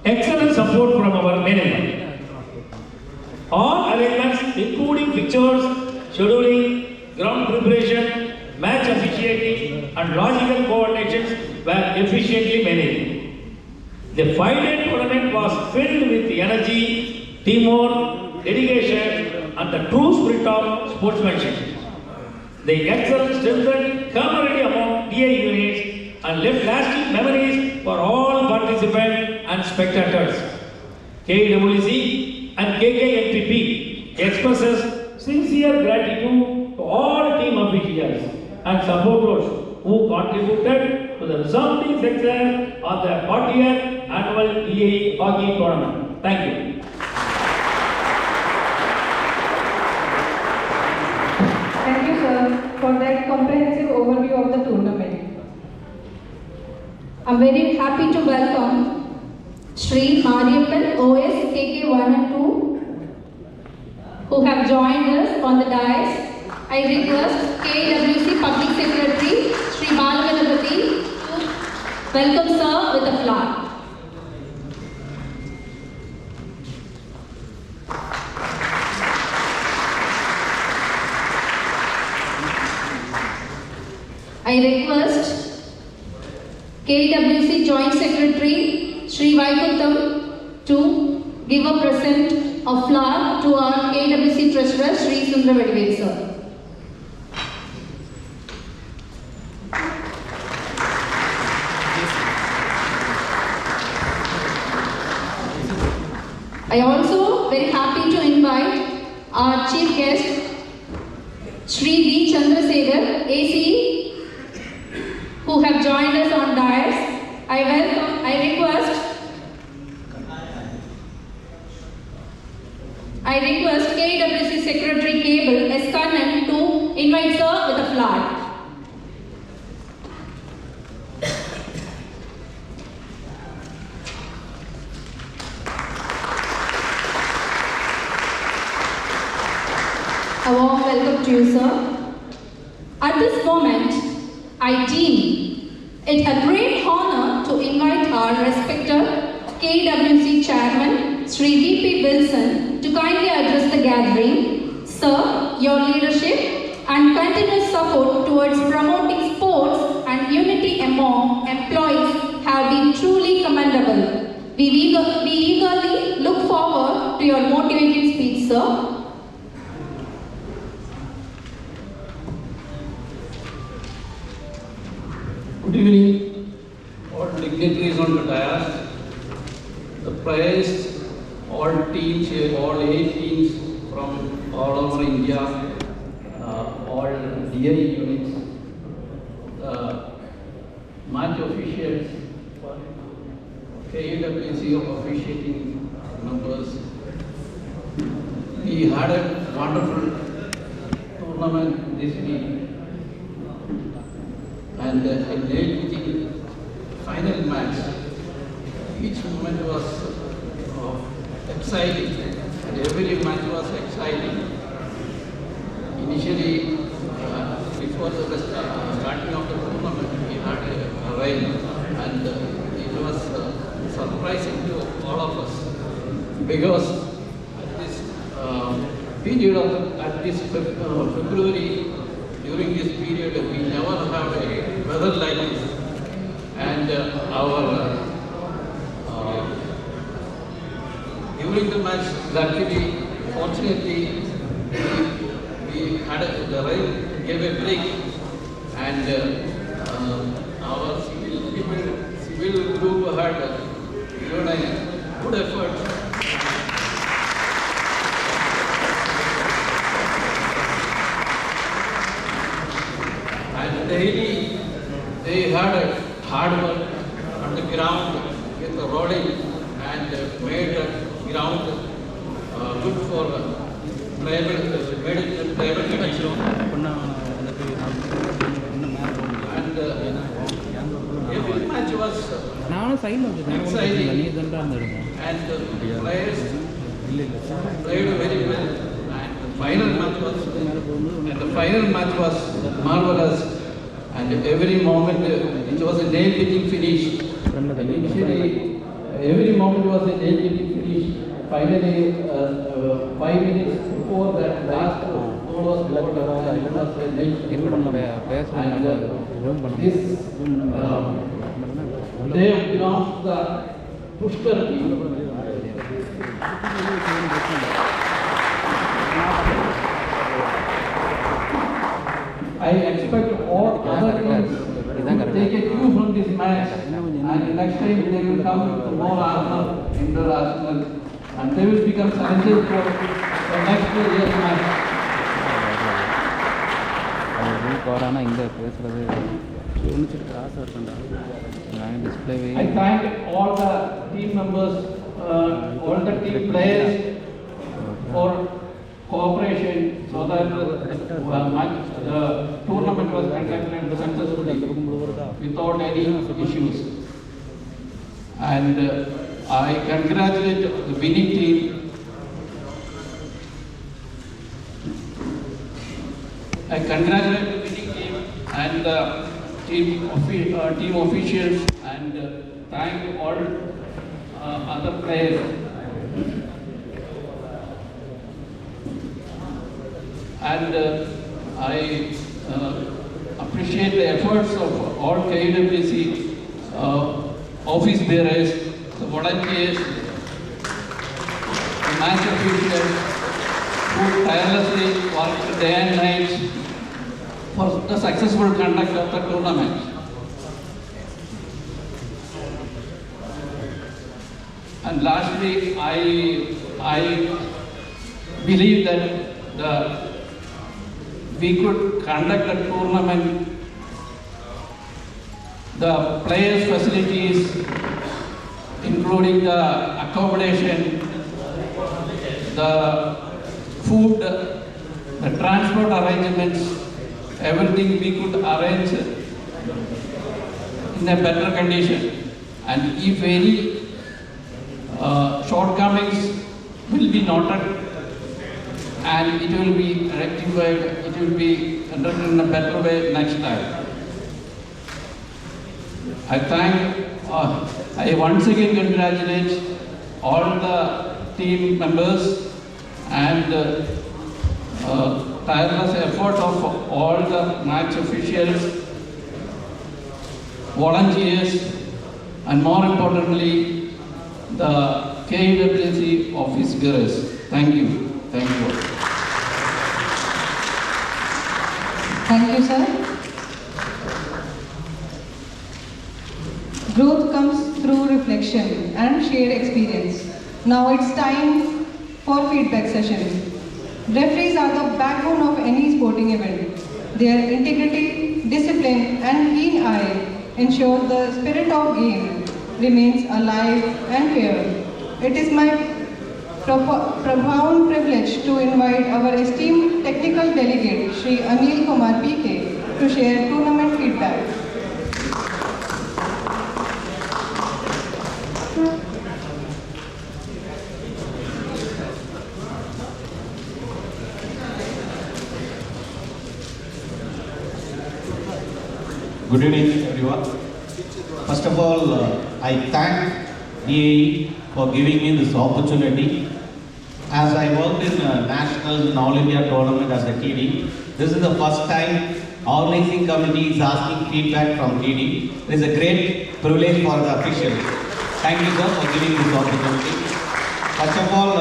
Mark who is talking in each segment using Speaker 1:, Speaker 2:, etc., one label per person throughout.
Speaker 1: excellent support from our management. All arrangements including pictures, scheduling, ground preparation, match officiating and logical coordinations were efficiently managed. The 5-day tournament was filled with energy, teamwork, dedication and the true spirit of sportsmanship. The excellence strengthened camaraderie among DA units and left lasting memories for all participants and spectators. KWC and KKNPP expresses sincere gratitude to all team officials and supporters who contributed to the resounding success of the 40th annual DAE hockey tournament. Thank you.
Speaker 2: Thank you, sir, for that comprehensive overview of the tournament.
Speaker 3: I'm very happy to welcome Sri Mariappan OS KK1 and 2 who have joined us on the dais. I request KWC Public Secretary Sri Balaganapati to welcome sir with a flag. I request KWC Joint Secretary Sri Vaikuntham to give a present of flag to our KWC Treasurer Sri Sundara Vedivel sir. I also very happy to invite our chief guest Sri D. Chandrasekhar, ACE, who have joined us on dais. I request KWC Secretary Cable S. Kannan to invite sir with a flag. A warm welcome to you, sir. At this moment, I deem it a great honor to invite our respected KWC Chairman, Sri V.P. Wilson, to kindly address the gathering. Sir, your leadership and continuous support towards promoting sports and unity among employees have been truly commendable. We eagerly look forward to your motivating speech, sir.
Speaker 4: Good evening, all dignitaries on the dais, the players, all teams here, all 8 teams from all over India, all DA units, the match officials, KWC officiating members. We had a wonderful tournament this week. And a late final match, each moment was exciting, and every match was exciting. Initially, before the starting of the tournament, we had a rain, and it was surprising to all of us because at this period at this February. During this period, we never have a weather like this, and during the match, luckily, fortunately, we had the rain gave a break, and our civil group had given a good effort. Daily, they had a hard work on the ground with the rolling and made the ground good for made it tribal connection. And every match was exciting, and the players played very well. And the final match was marvelous. And every moment, it was a nail-biting finish. Initially, every moment was a getting finished. Finally, 5 minutes before that last goal was scored, and it was a late and this they belongs to the Pushkar team. I expect all other teams to take a cue from this match, and next time they will come to more Arsenal, indoor Arsenal, and they will become challengers for the next year's match. I thank all the team members, all the team players for cooperation so that the tournament was conducted successfully without any issues. And I congratulate the winning team. I congratulate the winning team and the team officials, and thank all other players. And I appreciate the efforts of all KWC office bearers, the volunteers, the match officials who tirelessly worked day and night for the successful conduct of the tournament. And lastly, I believe that we could conduct the tournament, the players' facilities, including the accommodation, the food, the transport arrangements, everything we could arrange in a better condition. And if any shortcomings will be noted, and it will be rectified, it will be done in a better way next time. I once again congratulate all the team members and tireless effort of all the match officials, volunteers, and more importantly, the KWC office bearers. Thank you. Thank you all.
Speaker 2: Thank you, sir. Growth comes through reflection and shared experience. Now it's time for feedback session. Referees are the backbone of any sporting event. Their integrity, discipline, and keen eye ensure the spirit of game remains alive and fair. It is my profound privilege to invite our esteemed technical delegate, Shri Anil Kumar PK, to share tournament feedback.
Speaker 5: Good evening, everyone. First of all, I thank DAE for giving me this opportunity. As I worked in national and all India tournament as a TD, this is the first time organizing committee is asking feedback from TD. It is a great privilege for the officials. Thank you, sir, for giving this opportunity. First of all,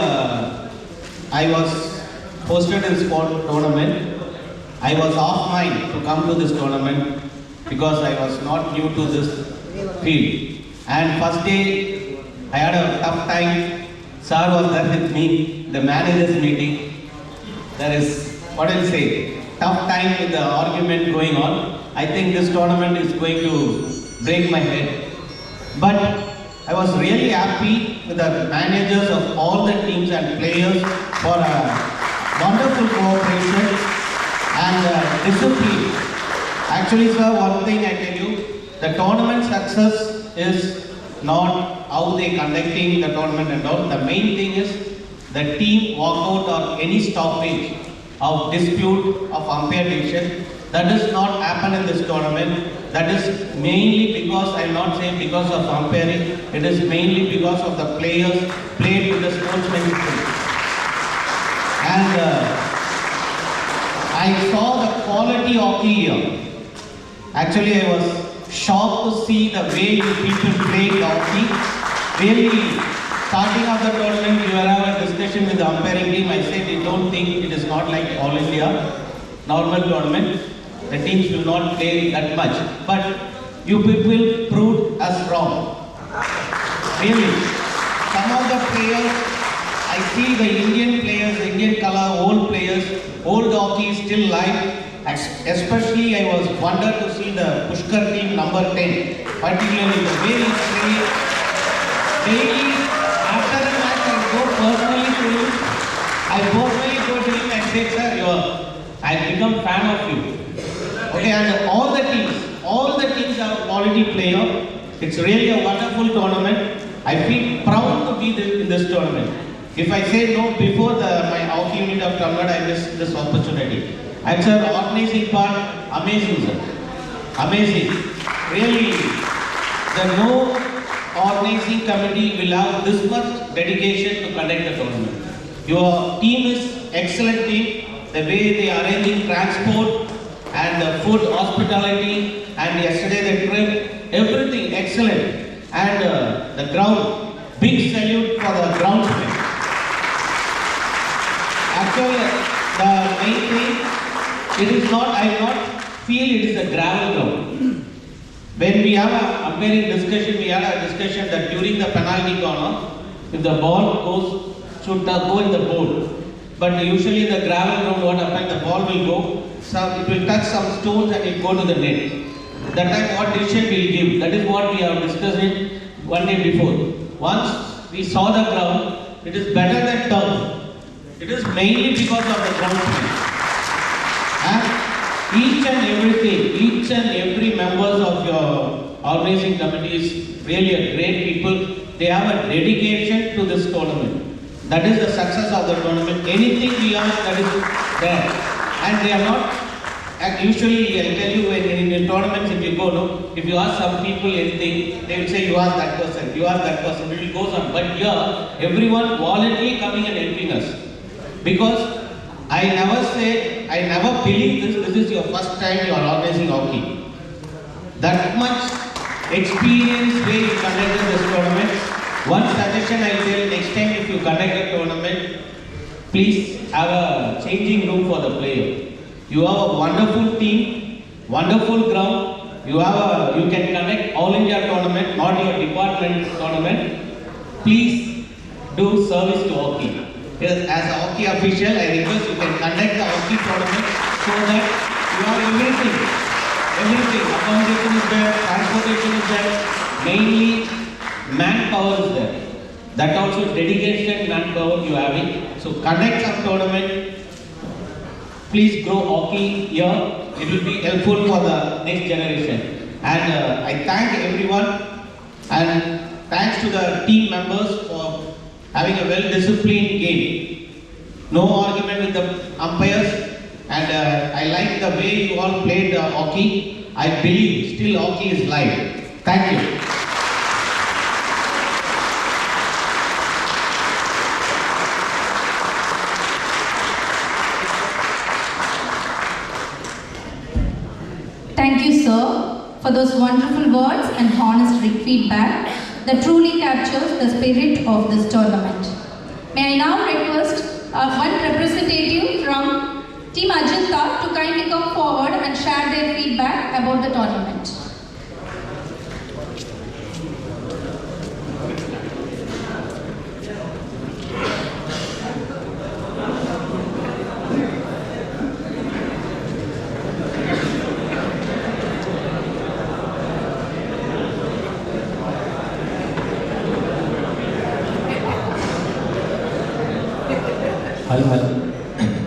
Speaker 5: I was posted in sport tournament. I was off mind to come to this tournament because I was not new to this field. And first day, I had a tough time. Sir was there with me, the managers meeting. There is, what I'll say, tough time with the argument going on. I think this tournament is going to break my head. But I was really happy with the managers of all the teams and players for a wonderful cooperation and discipline. Actually, sir, one thing I tell you, the tournament success is not how they conducting the tournament and all. The main thing is the team walkout or any stoppage of dispute of umpire decision. That does not happen in this tournament. That is mainly because, I am not saying because of umpiring, it is mainly because of the players played with the sportsmanship. And I saw the quality hockey here. Actually, I was shocked to see the way you people play hockey. Really, starting of the tournament, you will have a discussion with the umpiring team. I said, I don't think it is not like All India normal tournament. The teams will not play that much. But you people proved us wrong. Really. Some of the players, I see the Indian players, Indian color, old players, old hockey is still live. Especially I was wondered to see the Pushkar team number 10, particularly the way he plays. Daily, after the match, I go personally to him. I personally go to him and say, sir, I become fan of you. Okay, and all the teams are quality player. It's really a wonderful tournament. I feel proud to be in this tournament. If I say no before my hockey unit of Tamil, I miss this opportunity. And sir, organizing part, amazing sir. Amazing. Really, the no organizing committee will have this much dedication to conduct the tournament. Your team is excellent team. The way they are arranging transport and the food, hospitality, and yesterday the trip, everything excellent. And the ground, big salute for the groundsmen. Actually, the main thing, it is not, I not feel it is a gravel ground. When we have a umpiring discussion, we had a discussion that during the penalty corner, if the ball goes, should go in the board. But usually in the gravel ground, what happens, the ball will go, it will touch some stones and it will go to the net. That time what decision we will give, that is what we have discussed it one day before. Once we saw the ground, it is better than turf. It is mainly because of the groundsman. And each and every members of your organizing committee is really a great people. They have a dedication to this tournament. That is the success of the tournament. Anything we ask, that is there. And they are not, usually I tell you in tournaments if you go, no, if you ask some people anything, they will say you ask that person, it will go on. But here, everyone voluntarily coming and helping us. Because I never believe this is your first time you are organizing hockey. That much experience way you conducted this tournament. One suggestion I tell, next time if you conduct a tournament, please have a changing room for the player. You have a wonderful team, wonderful ground. You can conduct All India tournament, not your department tournament. Please do service to hockey. As a hockey official, I request you can conduct the hockey tournament so that you have everything. Accommodation is there, transportation is there, mainly manpower is there. That also dedication, manpower you are having. So conduct some tournament. Please grow hockey here. It will be helpful for the next generation. And I thank everyone and thanks to the team members for having a well-disciplined game. No argument with the umpires. And I like the way you all played hockey. I believe still hockey is live. Thank you.
Speaker 3: Thank you, sir, for those wonderful words and honest feedback that truly captures the spirit of this tournament. May I now request one representative from Team Ajanta to kindly come forward and share their feedback about the tournament.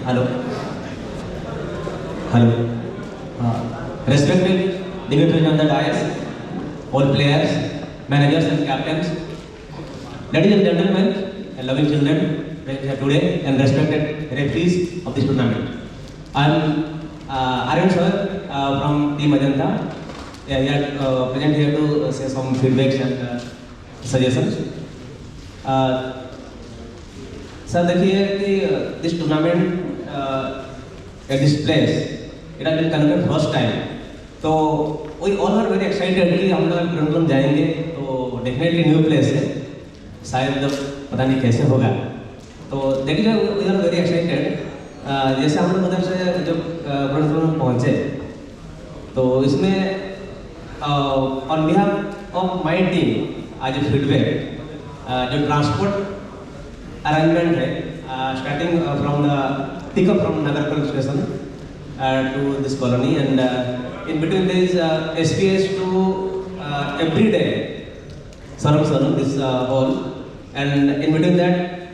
Speaker 6: Hello. Respected dignitaries on the dais, all players, managers and captains, ladies and gentlemen, and loving children here today, and respected referees of this tournament. I am Aryan sir from Team Ajanta. yeah, we are present here to say some feedbacks and suggestions. Sir, देखिए कि this tournament at this place, it has been conducted first time. तो we all are very excited कि हम लोग ground जाएंगे, तो definitely new place है, शायद पता नहीं कैसे होगा. तो देखिए we are very excited. जैसे हम लोग उधर से जब ग्राउंड पहुँचे, तो इसमें on behalf of my team आज फीडबैक जो ट्रांसपोर्ट अरेंजमेंट है, starting from the pickup from Nagercoil station to this colony, and in between there is SPS to every day Saram this hall, and in between that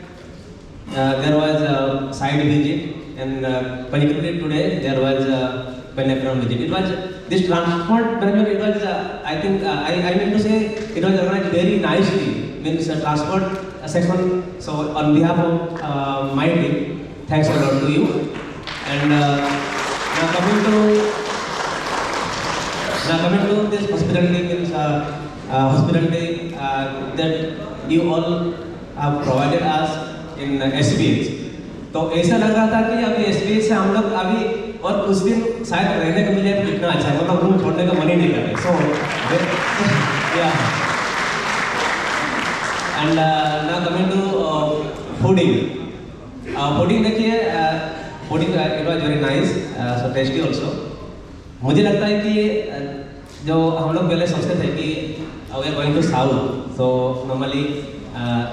Speaker 6: there was a side visit, and particularly today there was a Penapram visit. It was this transport management, it was I think I mean to say it was organized very nicely, means transport section. So on behalf of my team, thanks a lot to you. And now coming to this hospitality, means hospitality that you all have provided us in SPH. तो ऐसा लग रहा था कि अभी SPH से हम लोग अभी और कुछ दिन शायद रहने को मिले तो कितना अच्छा है, मतलब रूम छोड़ने का मन ही नहीं कर रहे. So yeah. And now coming to fooding. Fooding देखिए, fooding it was very nice, so tasty also. मुझे लगता है कि जो हम लोग पहले सोचते थे कि we are going to south, so normally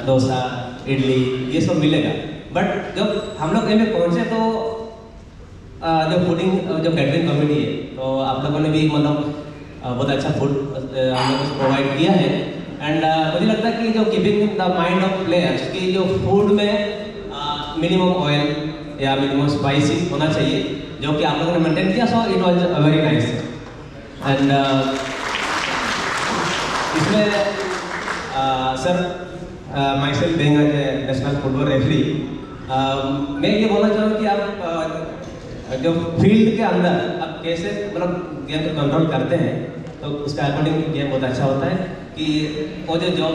Speaker 6: dosa, idli ये सब मिलेगा. बट जब हम लोग में पहुँचे तो जो फूडिंग जो कैटरिंग कमेटी है, तो आप लोगों ने भी मतलब बहुत अच्छा फूड हम लोगों को प्रोवाइड किया है. एंड मुझे लगता है कि जो keeping the mind of players कि जो फूड में मिनिमम ऑयल या मिनिमम स्पाइसी होना चाहिए, जो कि आप लोगों ने मेंटेन किया. So it was very nice. And इसमें sir myself being national football referee, मैं ये बोलना चाहूँ कि आप जो फील्ड के अंदर आप कैसे मतलब गेम को कंट्रोल करते हैं, तो उसका अकॉर्डिंग गेम बहुत अच्छा होता है. कि वो जो जॉब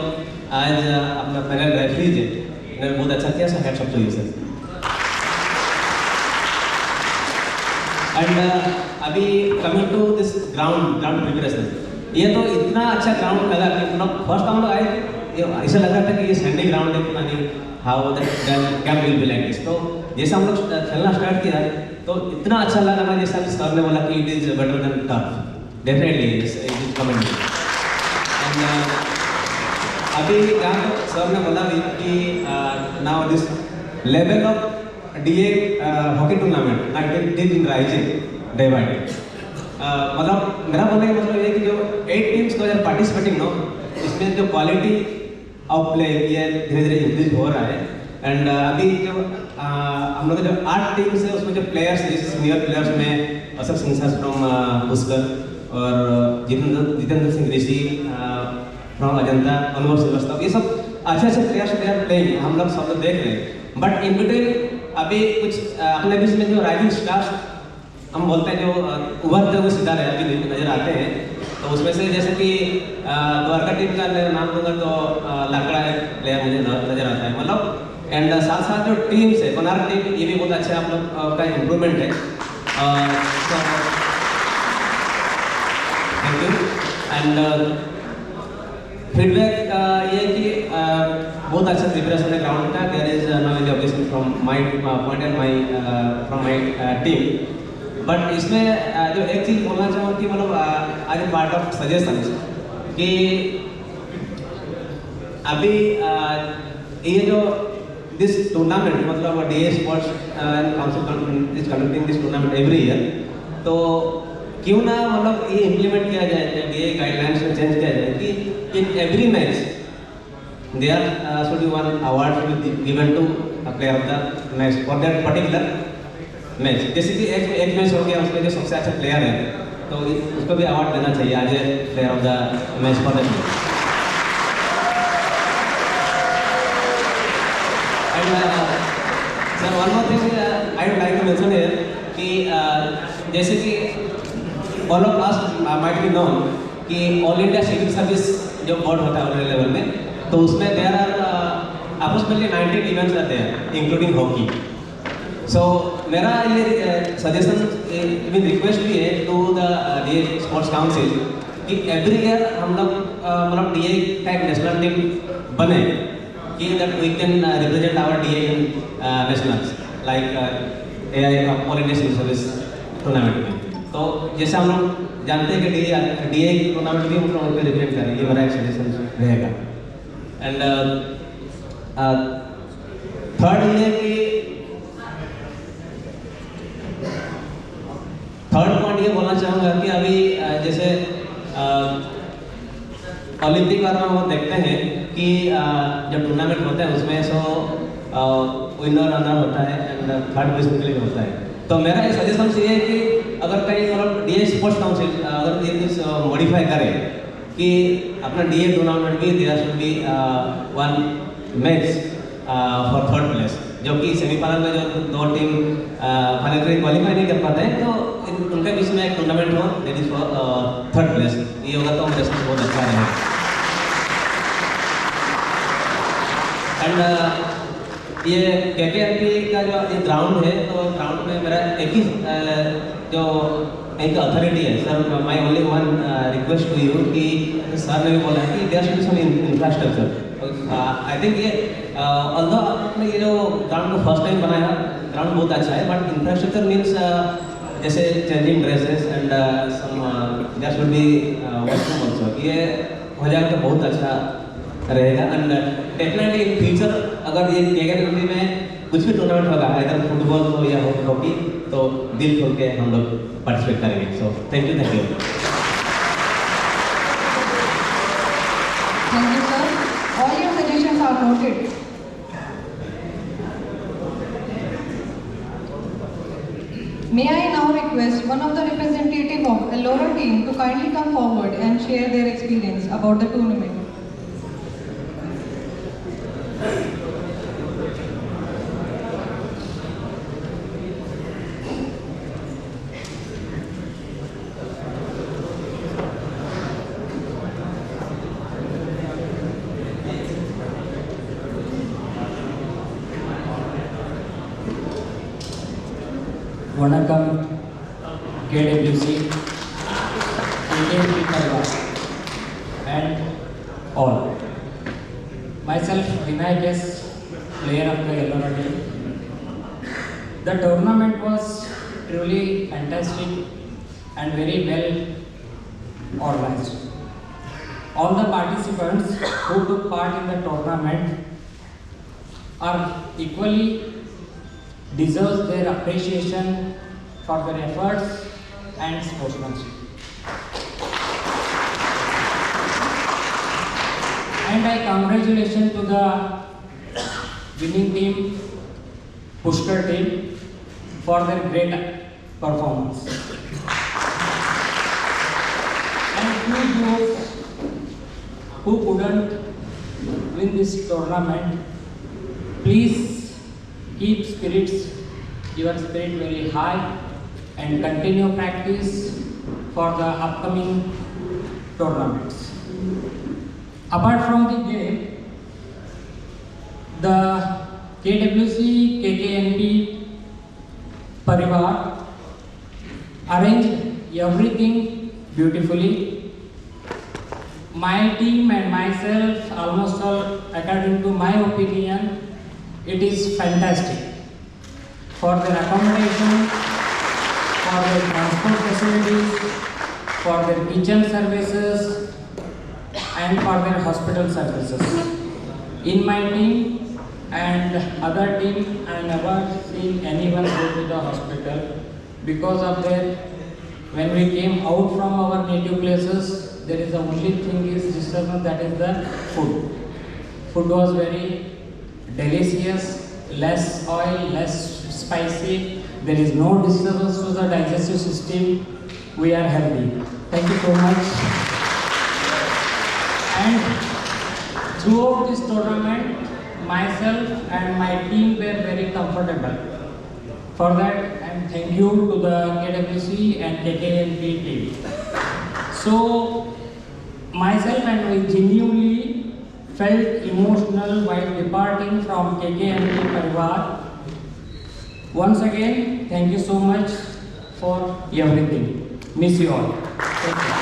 Speaker 6: आज अपना पैनल रेफरीज है, इन्होंने बहुत अच्छा किया. So hats off to you sir. And अभी coming to this ground preparation, ये तो इतना अच्छा ग्राउंड लगा कि मतलब फर्स्ट हम लोग आए ऐसा लग रहा था कि ये सैंडी ग्राउंड है, पता नहीं how that camp will be like this. तो जैसे हम लोग खेलना स्टार्ट किया तो इतना अच्छा लगा ना, जैसा अभी सर ने बोला कि it is better than turf. Definitely it is comment. And अभी यहाँ सर ने बोला भी कि now this level of DA hockey tournament I did in rising day by day. मतलब मेरा बोलने का मतलब ये कि जो 8 टीम्स को अगर पार्टिसिपेटिंग नो, इसमें जो क्वालिटी ऑफ प्ले ये धीरे धीरे इंक्रीज हो रहा है. एंड अभी जो हम लोग जो 8 टीम्स है उसमें जो प्लेयर्स जैसे सीनियर प्लेयर्स में अशोक सिंह सर फ्रॉम पुष्कर और जितेंद्र सिंह ऋषि फ्रॉम अजंता, अनुभव श्रीवास्तव, ये सब अच्छे अच्छे प्लेयर्स प्लेइंग हम लोग सब लोग देख रहे हैं. बट इन बिटवीन अभी कुछ अपने बीच में जो राइजिंग स्टार्स हम बोलते हैं, जो उभरते हुए सितारे अभी नजर आते हैं. तो उसमें से जैसे कि द्वारका टीम का नाम लूँगा तो लाकड़ा एक प्लेयर मुझे नजर आता है मतलब. एंड साथ साथ जो टीम्स है, कोनार्क टीम, ये भी बहुत अच्छा आप लोग का इम्प्रूवमेंट है. Thank you. एंड फीडबैक ये कि बहुत अच्छा प्रिपरेशन है ग्राउंड का. There is no any objection from my point and my from my team. But इसमें जो एक चीज़ बोलना चाहूँ कि मतलब आज ए पार्ट ऑफ सजेशन कि अभी ये जो दिस टूर्नामेंट मतलब DA sports council is conducting this tournament every year, तो क्यों ना मतलब ये इम्प्लीमेंट किया जाए, DA गाइडलाइंस में चेंज किया जाए कि in every match there should be one award given to a player of the match for that particular match. जैसे कि एक मैच हो गया, उसमें जो सबसे अच्छा प्लेयर है तो उसको भी अवार्ड देना चाहिए आज player of the match for that. And sir one more thing I would like to mention here कि जैसे कि all of us might be known कि ऑल इंडिया सिविल सर्विस जो बोर्ड होता है ऑल लेवल में, तो उसमें there are approximately 19 events are there, including hockey. So मेरा ये सजेशन इवन रिक्वेस्ट भी है to the DA sports council कि एवरी ईयर हम लोग मतलब DA का एक नेशनल टीम बने कि that we can represent our DA in nationals like all India civil service tournament में. तो जैसे हम लोग जानते हैं कि DA टूर्नामेंट भी हम लोग पे रिप्रेजेंट करें, ये मेरा एक सजेशन रहेगा. एंड थर्ड ये कि थर्ड पॉइंट ये बोलना चाहूँगा कि अभी जैसे ओलंपिक में हम देखते हैं कि जब टूर्नामेंट होता है उसमें विनर रनर होता है एंड थर्ड पोजीशन के लिए होता है. तो मेरा ये सजेशन ये है कि अगर कहीं मतलब DA स्पोर्ट्स काउंसिल अगर ये चीज़ मॉडिफाई करे कि अपना DA टूर्नामेंट भी there should be one match for third place, जो कि सेमीफाइनल में जो दो टीम फाइनल के लिए क्वालिफाई नहीं कर पाते हैं, तो उनके बीच में एक टूर्नामेंट हो that is for third place. ये होगा तो मेरे बहुत अच्छा रहेगा. एंड ये KKNP का जो ये ग्राउंड है, तो ग्राउंड में मेरा एक ही जो एक अथॉरिटी है sir, my only one request to you कि सर ने भी बोला है कि there should be some infrastructure. I think ये ऑल्दो आपने ये जो ग्राउंड को फर्स्ट टाइम बनाया, ग्राउंड बहुत अच्छा है, बट इंफ्रास्ट्रक्चर मीन्स जैसे changing dresses and some there should be washroom also. ये हो जाएगा तो बहुत अच्छा रहेगा. एंड डेफिनेटली इन फ्यूचर अगर ये KKNP में कुछ भी टूर्नामेंट होगा, अगर फुटबॉल हो या हॉकी, तो दिल खोल के हम लोग पार्टिसिपेट करेंगे. So thank you.
Speaker 2: Thank you, sir. All your suggestions are noted. May I now request one of the representative of Ellora team to kindly come forward and share their experience about the tournament.
Speaker 7: வணக்கம் KWC, Indian Karwa and all. Myself Vinayak S, player of the Ellora team. The tournament was truly fantastic and very well organized. All the participants who took part in the tournament are equally deserves their appreciation for their efforts and sportsmanship. And I congratulations to the winning team, Pushkar team, for their great performance. And to those who couldn't win this tournament, please keep your spirit very high and continue practice for the upcoming tournaments. Apart from the game, the KWC KKNP Parivar arranged everything beautifully. My team and myself, almost all, according to my opinion, it is fantastic for their accommodation, for their transport facilities, for their kitchen services, and for their hospital services. In my team and other team, I never seen anyone go to the hospital because of that. When we came out from our native places, there is the only thing is disturbance, that is the food. Food was very delicious, less oil, less spicy. There is no disturbance to the digestive system. We are healthy. Thank you so much. And throughout this tournament, myself and my team were very comfortable. For that, I am thank you to the KWC and KKNP team. So, myself and I genuinely felt emotional while departing from KKNP Parivar. Once again, thank you so much for everything. Miss you all. Thank you.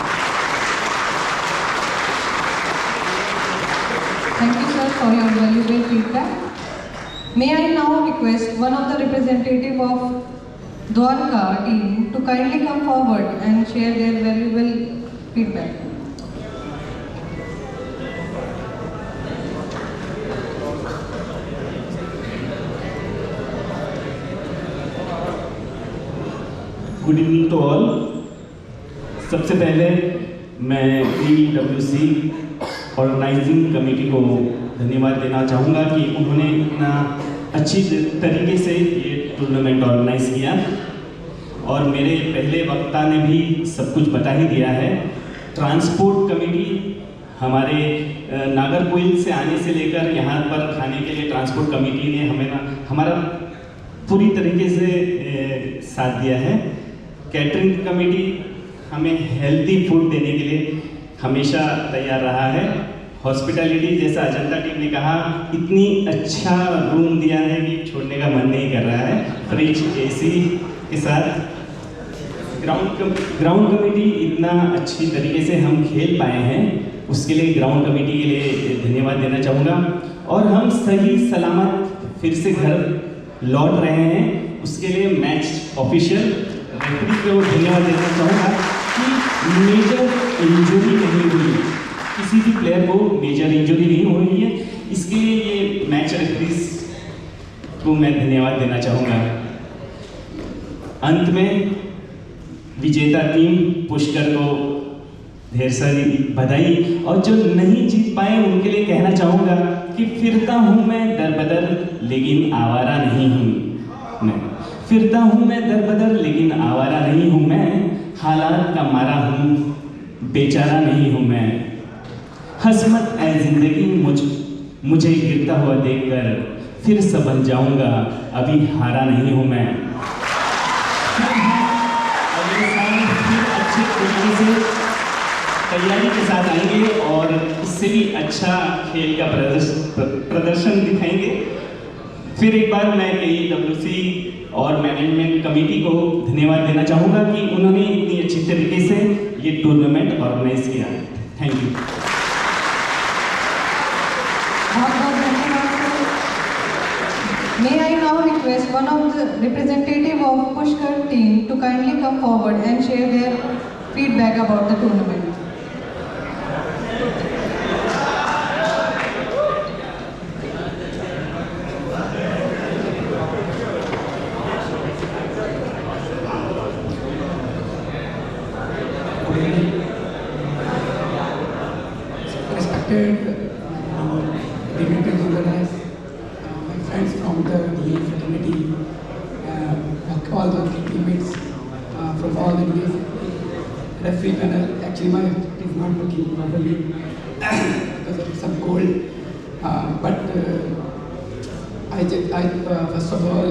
Speaker 2: Thank you, sir, for your valuable feedback. May I now request one of the representative of Dwarka team to kindly come forward and share their valuable feedback.
Speaker 8: Good evening to all. सबसे पहले मैं KWC organising committee को धन्यवाद देना चाहूँगा कि उन्होंने इतना अच्छी तरीके से ये टूर्नामेंट ऑर्गेनाइज किया और मेरे पहले वक्ता ने भी सब कुछ बता ही दिया है। ट्रांसपोर्ट कमेटी हमारे नागरकोइल से आने से लेकर यहाँ पर खाने के लिए ट्रांसपोर्ट कमेटी ने हमारा पूरी तरीके से साथ दिया है। कैटरिंग कमेटी हमें हेल्दी फूड देने के लिए हमेशा तैयार रहा है। हॉस्पिटैलिटी जैसा अजंता टीम ने कहा, इतनी अच्छा रूम दिया है कि छोड़ने का मन नहीं कर रहा है, फ्रिज AC के साथ। ग्राउंड कमेटी इतना अच्छी तरीके से हम खेल पाए हैं, उसके लिए ग्राउंड कमेटी के लिए धन्यवाद देना चाहूँगा। और हम सही सलामत फिर से घर लौट रहे हैं, उसके लिए मैच ऑफिशियल रेफरी को धन्यवाद देना चाहूँगा कि मेजर इंजरी नहीं हुई, किसी भी प्लेयर को मेजर इंजरी नहीं हो रही है, इसके लिए ये मैच रेफरीज को मैं धन्यवाद देना चाहूँगा। अंत में विजेता टीम पुष्कर को ढेर सारी बधाई, और जो नहीं जीत पाए उनके लिए कहना चाहूँगा कि फिरता हूँ मैं दर बदर लेकिन आवारा नहीं हूँ मैं, फिरता हूँ मैं दर बदर लेकिन आवारा नहीं हूँ मैं, हालात का मारा हूँ बेचारा नहीं हूँ मैं। हसमत ऐ जिंदगी मुझे गिरता हुआ देखकर फिर संभल जाऊँगा, अभी हारा नहीं हूँ मैं। अगले साल फिर अच्छे तरीके से तैयारी के साथ आएंगे और इससे भी अच्छा खेल का प्रदर्शन दिखाएंगे। फिर एक बार मैं KWC और मैनेजमेंट कमेटी को धन्यवाद देना चाहूँगा कि उन्होंने इतनी अच्छी तरीके से ये टूर्नामेंट ऑर्गेनाइज किया। Thank you.
Speaker 2: बहुत-बहुत धन्यवाद sir. May I now request one of the representative of Pushkar team to kindly come forward and share their feedback about the tournament.
Speaker 9: Respected dignitaries of the dais, my friends from the DA fraternity, all the teammates from all the DA referee panel. Actually, my it is not working properly because of some cold. But I first of all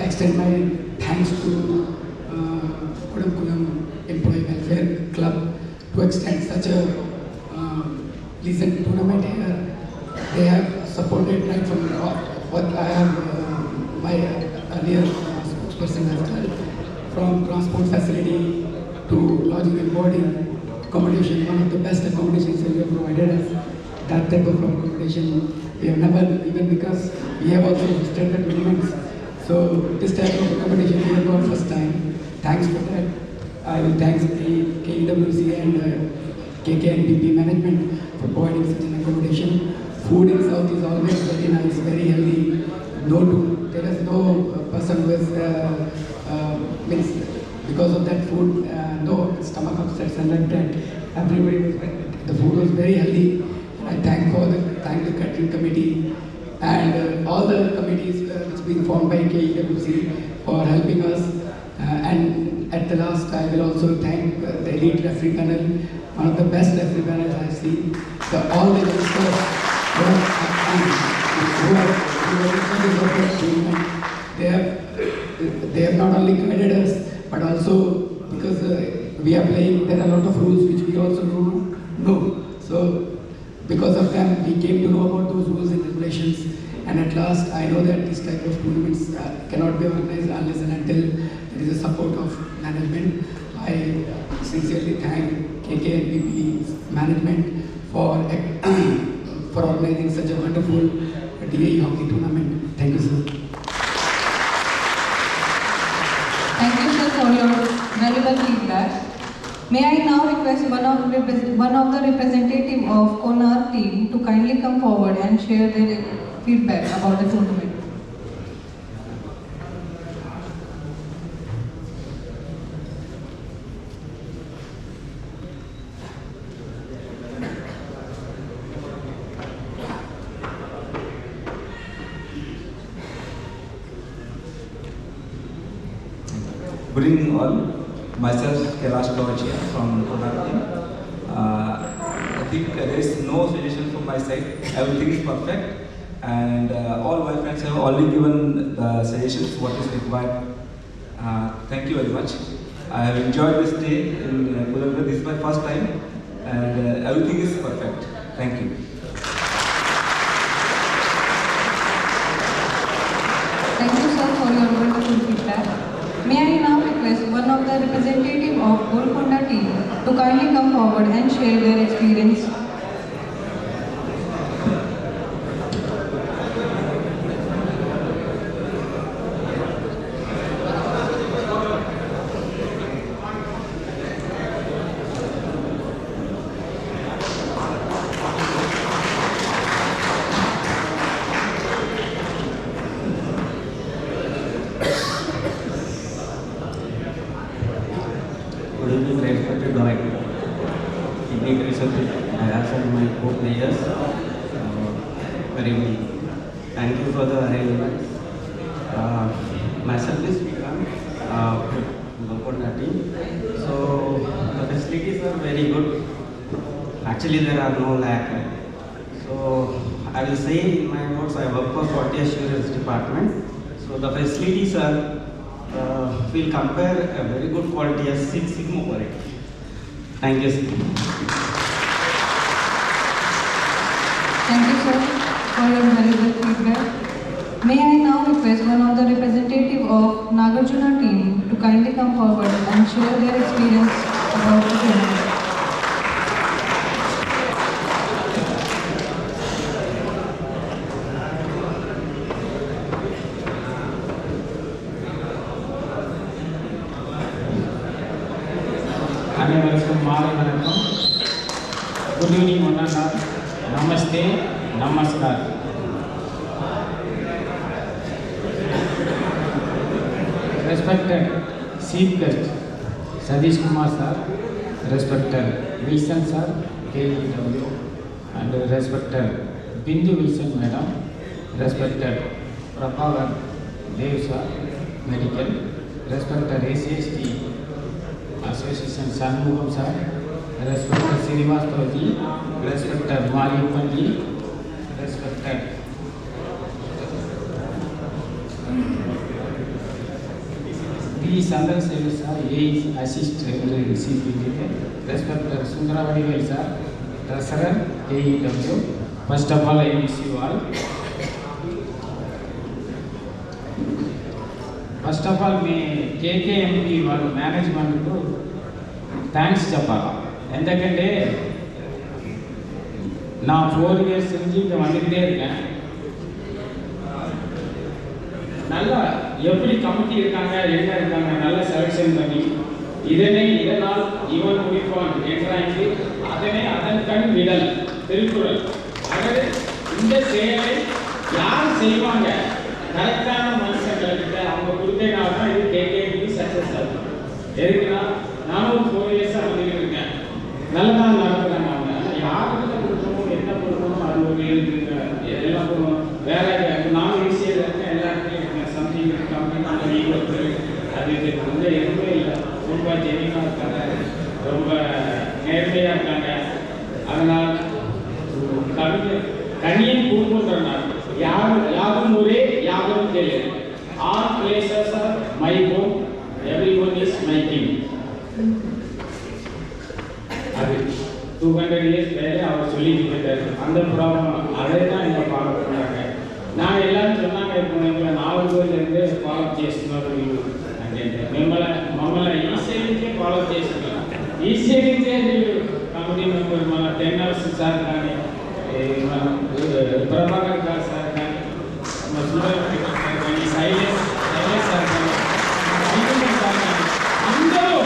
Speaker 9: extend my thanks to Kodamkulam Employee Welfare Club to extend such a recent tournament here. They have supported right from what I have my earlier spokesperson has told, from transport facility to lodging and boarding, accommodation. One of the best accommodations that we have provided us. That type of accommodation we have never, even because we have also hosted the tournaments. So this type of accommodation we have got first time. Thanks for that. I will thank KWC and KKNPP management for providing such an accommodation. Food in South is always very nice, very healthy. There is no person who is means because of that food, no stomach upsets and like that. Everybody was, the food was very healthy. I thank the catering committee and all the committees which been formed by KWC for helping us. And at the last, I will also thank the elite referee panel, one of the best referee panels I've seen. All the youngsters who have they have not are playing, there are a lot of rules which we also don't know. So because of them, we came to know about those rules and regulations. And at last, I know that this type of tournaments cannot be organized unless and until there is a support of management. I sincerely thank KKNPP management for organizing such a wonderful DAE hockey tournament. Thank you, sir.
Speaker 2: Thank you, sir, for your valuable feedback. May I now request one of the representative of Konar team to kindly come forward and share their feedback about the tournament.
Speaker 10: Good evening all. Myself Kailash Kawachia from Konar team. I think there is no suggestion from my side. Everything is perfect, and all my friends have already given the suggestions what is required. Thank you very much. I have enjoyed this day in Kolar. This is my first time, and everything is perfect. Thank you.
Speaker 2: Thank you, sir, for your wonderful feedback. May I now request one of the representative of Golconda team to kindly come forward and share their experience.
Speaker 6: Good evening, respected director. Evening reception. I have sent my co-players. Good evening. Thank you for the arrangements. Myself is Vikram, Golconda team. So the facilities are very good. Actually, there are no lack. So I will say in my words, I work for quality assurance department. So the facilities are we'll compare a very good quality as Six Sigma quality. Thank you, sir.
Speaker 2: Thank you, sir, for your valuable feedback. May I now request one of the representative of Nagarjuna team to kindly come forward and share their experience about the tournament.
Speaker 11: அனைவருக்கும் மாலை வணக்கம். Good evening one hour. Namaste, namaskar. Respected Chief Guest Sadish Kumar sir, respected Wilson sir, KEW, and respected Bindu Wilson madam, respected Prabhagar Dev sir, medical, respected ACST Association Shanmugam sir, respected Srivastava ji, respected Mariappan ji, respected B. Sandal Sevi sir, A. Assist CPT, respected Sundaravadi sir, Treasurer AEW. First of all, I wish you all. First of all మీ KKMP వాళ్ళ మేనేజ్మెంట్కు thanks చెప్పాలి. ఎందుకంటే நான் 4 years செஞ்சு இங்கே வந்துக்கிட்டே இருக்கேன். நல்லா எப்படி கமிட்டி இருக்காங்க, என்ன இருக்காங்க, நல்ல செலெக்ஷன் பண்ணி இதனால் இவன் முடிப்பான் என்றாய்ந்து அதனை அதன் கண் விடல் திருக்குறள். அதாவது இந்த செயலை யார் செய்வாங்க, கரெக்டான மனுஷங்கள்கிட்ட அவங்க கொடுத்தேனால தான் இது கேகேபி சக்ஸஸ் ஆகும். எதுக்குன்னா நானும் 4 இயர்ஸாக வந்துக்கிட்டு இருக்கேன், நல்லதான் நடக்கிறாங்க. அவங்க யாருக்கிட்ட கொடுக்கணும், என்ன கொடுக்கணும், அது ஒரு எல்லாம் கொடுக்கணும். வேற நானும் ஈஸியாக இருக்கேன், எல்லாருக்கும் இருக்கேன், சம்திங் கம்பெனி ஈக்குவல் அது வந்து எதுவுமே இல்லை. ரொம்ப ஜெனிவாக இருக்காங்க, ரொம்ப நேர்மையாக இருக்காங்க. அதனால் கண்ணியம் கொடுக்குன்றனால யாரும் ஒரே யாரும் தெரியும். All places are my home, everyone is my king. அந்த ப்ராப்ளம் அதே தான் இங்கே ஃபாலோ பண்ணுறாங்க. நான் எல்லாரும் சொன்னாங்க இப்போ எங்களை 4 రోజులంటే ఫాలో చేస్తున్నారు వీళ్ళు అంటే మమ్మల్ని ఈసీఐకే ఫాలో చేస్తున్నారు. ఈసీఐకే వీళ్ళు కమిటీ మెంబర్ మన 10 అవర్స్ సార్ కానీ మన ప్రభాకర్ గారు సార్ కానీ మన సురేష్ సార్ కానీ శైలేష్ సార్ కానీ అందరూ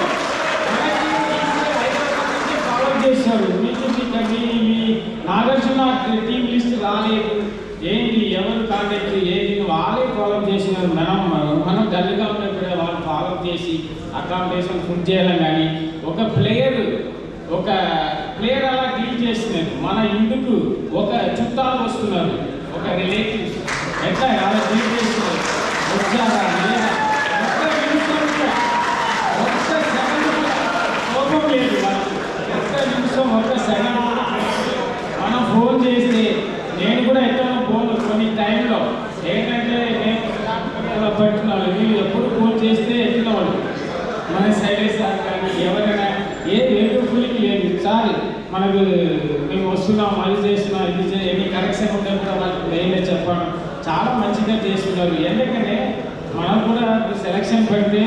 Speaker 11: ఫాలో చేశారు. మీ నాగార్జున టీం లిస్ట్ రాలేదు ఏంటి ఎవరు కాంటాక్ట్ ఏంటి వాళ్ళే ఫాలో చేసినారు. మనం డల్గా ఉన్నప్పుడే వాళ్ళు ఫాలో చేసి అకామిడేషన్ ఫుడ్ చేయాలని కానీ ఒక ప్లేయర్ అలా డీల్ చేస్తున్నారు. మన ఇందుకు ఒక చుట్టాలు వస్తున్నారు, ఒక రిలేటివ్స్ ఎట్లా అలా డీల్ చేస్తున్నారు వచ్చారా లేదా ఒక్క సెకండ్ కోపం లేదు వాళ్ళకి. ఒక్క నిమిషం ఒక్క సెకండ్ మనం ఫోన్ చేస్తే నేను కూడా ఎక్కడో ఫోన్ కొన్ని టైంలో ఏంటంటే నేను పెట్టున్నాను వీళ్ళు ఎప్పుడు ఫోన్ చేస్తే ఎత్తున్నవాళ్ళు మన శైలేష్ సార్ కానీ ఎవరైనా ఏదో ఫీలింగ్ లేదు సార్ మనకు మేము వస్తున్నాం అది చేస్తున్నాం ఇది ఎన్ని కరెక్షన్ ఉంటే కూడా వాళ్ళకి మెయిన్గా చెప్పడం చాలా మంచిగా చేస్తున్నారు. ఎందుకంటే మనం కూడా సెలక్షన్ పెడితే